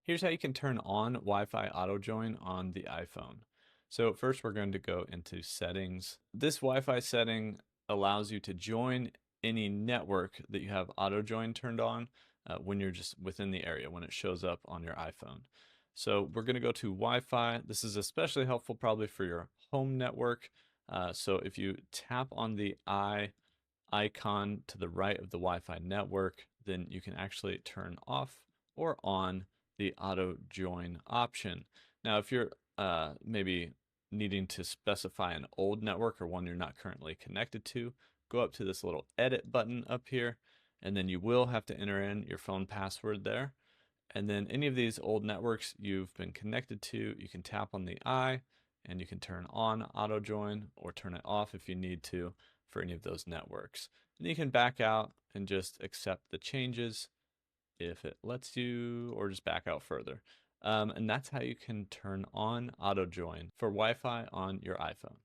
Here's how you can turn on Wi-Fi auto-join on the iPhone. So first we're going to go into settings. This Wi-Fi setting allows you to join any network that you have auto-join turned on when you're just within the area, when it shows up on your iPhone. So we're going to go to Wi-Fi. This is especially helpful probably for your home network. So if you tap on the icon to the right of the Wi-Fi network, then you can actually turn off or on the auto join option. Now, if you're maybe needing to specify an old network or one you're not currently connected to, go up to this little edit button up here, and then you will have to enter in your phone password there. And then any of these old networks you've been connected to, you can tap on the I and you can turn on auto join or turn it off if you need to for any of those networks. And you can back out and just accept the changes if it lets you, or just back out further. And that's how you can turn on auto join for Wi-Fi on your iPhone.